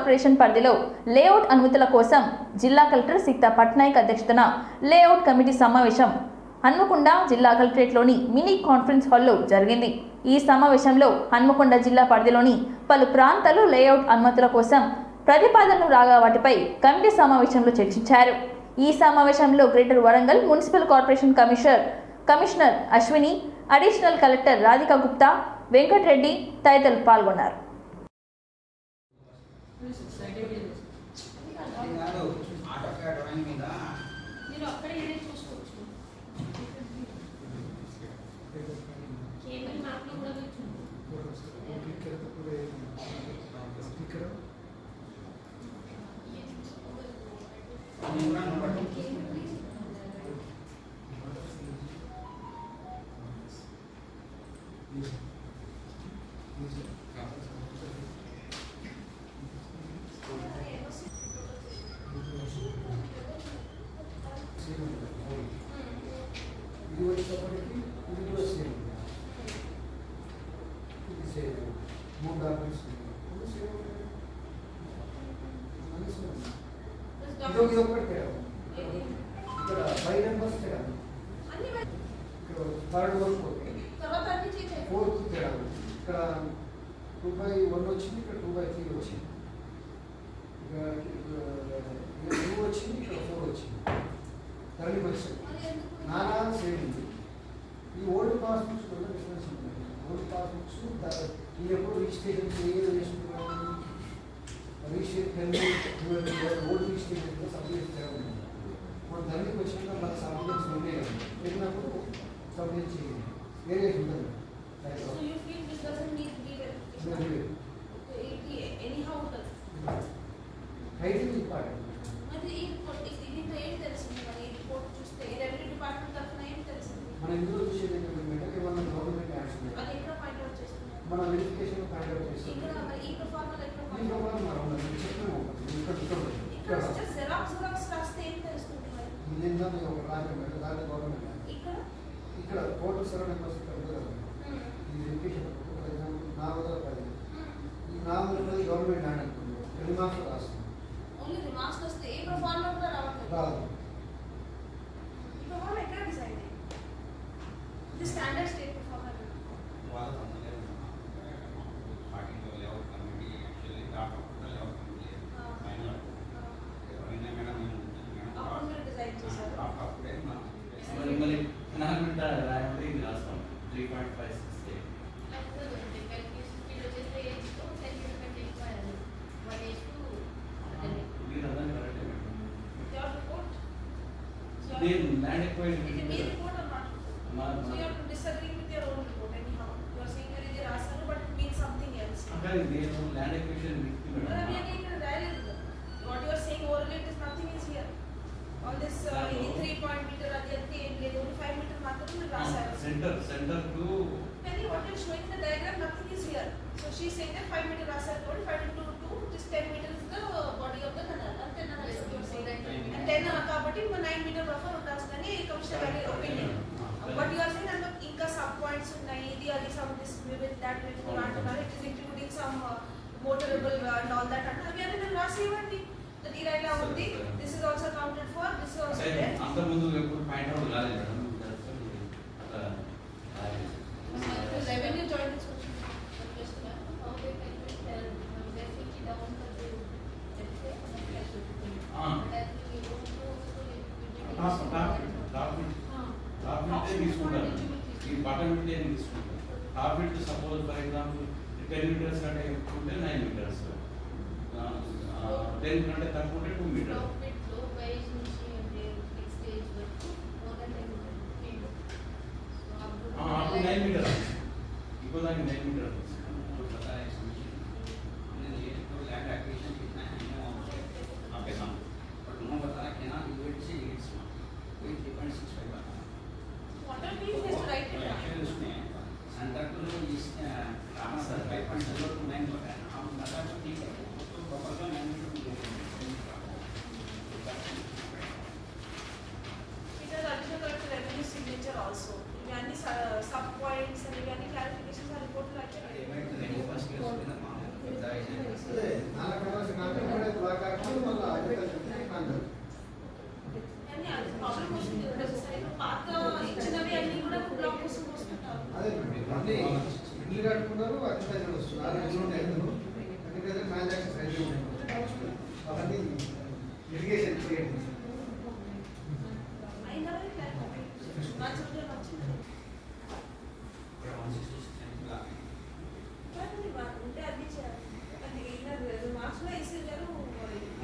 Corporation పరిధిలో layout అనుమతుల కోసం జిల్లా కలెక్టర్ సీతా పట్నాయక్ అధ్యక్షతన లేఅవుట్ కమిటీ సమావేశం హన్మకొండ జిల్లా కలెక్టరేట్లోని మినీ కాన్ఫరెన్స్ హాల్లో జరిగింది. ఈ సమావేశంలో హన్మకొండ జిల్లా పరిధిలోని పలు ప్రాంతాలు లేఅవుట్ అనుమతుల కోసం ప్రతిపాదనలు రాగా వాటిపై కమిటీ సమావేశంలో చర్చించారు. ఈ సమావేశంలో greater Warangal municipal corporation commissioner Ashwini, additional collector Radhika Gupta, Venkatareddy తదితరులు పాల్గొన్నారు. థర్డ్ వర్క్ ఫోర్త్ తేడా ఇక్కడ 2/1 వచ్చింది, ఇక్కడ 2/3 వచ్చింది, ఇక్కడ 2 వచ్చింది, ఇక్కడ 4 వచ్చింది. ధరణి పరిస్థితి నానా సేమ్ ఉంది. ఈ ఓల్డ్ పాస్బుక్స్ వల్ల డిఫరెన్స్ ఉంటుంది. ఓల్డ్ పాస్బుక్స్ ఈ ఎప్పుడు రిజిస్ట్రేషన్ ఓల్డ్ రిజిస్ట్రేషన్ సబ్జెక్ట్స్ తేడా ఉంది. మన ధరణికి వచ్చినాక మన సబ్జెక్ట్స్ ఉన్నాయి కదా, పెట్టినప్పుడు సబ్జెక్ట్ చేయండి. వేరే ఉంటుంది. Writing important. మన ఇందులో చూసేది ఏంటంటే ఏమన్నా గవర్నమెంట్ యాక్ట్స్ ఉన్నాయి, మన వెరిఫికేషన్ ఫైండ్ అవుట్ చేస్తాం. ఇక్కడ టోటల్ 7 మెంబర్స్ ఈ వెరిఫికేషన్ నా వద్ద 10 ఈ నా వద్ద గవర్నమెంట్ ల్యాండ్ అనుకుంటున్నాం. రిమార్క్స్ రాస్తాం. రాదు. Standard state performer land acquired. It is a report or not? So you have to disagree with your own report anyhow. You are saying that it is Rasana, but it means something else. Okay, they have land acquisition. What you are saying orally, it is nothing is here. All this 3 meter, only 5 meter Rasana. Center to. Penny, what you are showing in the diagram, nothing is here. So she is saying that 5 meter Rasana road, 5 into 2, just 10 meters is the body of the canal. And 10 is what you are saying. And 10 kabatti 9 meter buffer undastani commercial opinion. But you are saying that inka sub points unnai, idi adi some this with that with it is including some motorable and all that. And we are in last event that ila undi. This is also accounted for. This is also there. Anta mundu eppudu point out galadu madam. Revenue joint is suppose for example 10 meters and 9 meters. Then 2 meters. Up to 9 meters. Because I 9 meters. land acquisition कितना है आपके सामने, but उन्होंने बताया कि ना you will see it's 3.65 बना. water bill is right here. Actually उसमें सेंटर को जो इस रामा सर 5.09 बताया ना, हम बता तो ठीक है, तो बफर का 9 metre It has additional collector revenue signature also. Yani sub points and yani clarifications are reported actually. అదే నాలుగు కలర్స్ కాంటాక్ట్ కూడా బ్లాక్ కాకుండా మళ్ళీ అగ్రికల్చర్ కాంటాక్ట్ కానీ అది ప్రాబ్లం వస్తుంది కదా సార్. పాత ఇచ్చినవి అన్ని కూడా బ్లాక్ కోసం వస్తుంటారు. అదే అన్ని ఇల్లు కట్టుకున్నారు అగ్రికల్చర్ వస్తున్నారు ఇల్లు ఉంటాయి అగ్రికల్చర్ ట్రాన్సాక్షన్స్ అయితే ఉంటాయి అవన్నీ ఇరిగేషన్ చేయండి అయినా మా చదువులో వచ్చింది ఉంటే అది చేయాలి. అది మార్క్స్లో ఈసీ గారు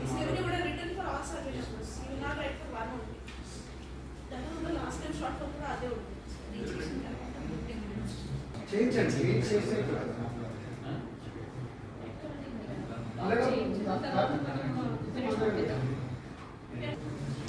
ఈసీ కూడా return for all services you not right for one ఉంది. దాని కూడా లాస్ట్ టైం షార్ట్ ఫామ్ కూడా అదే ఉంది. చేయించండి ఏం చేస్తే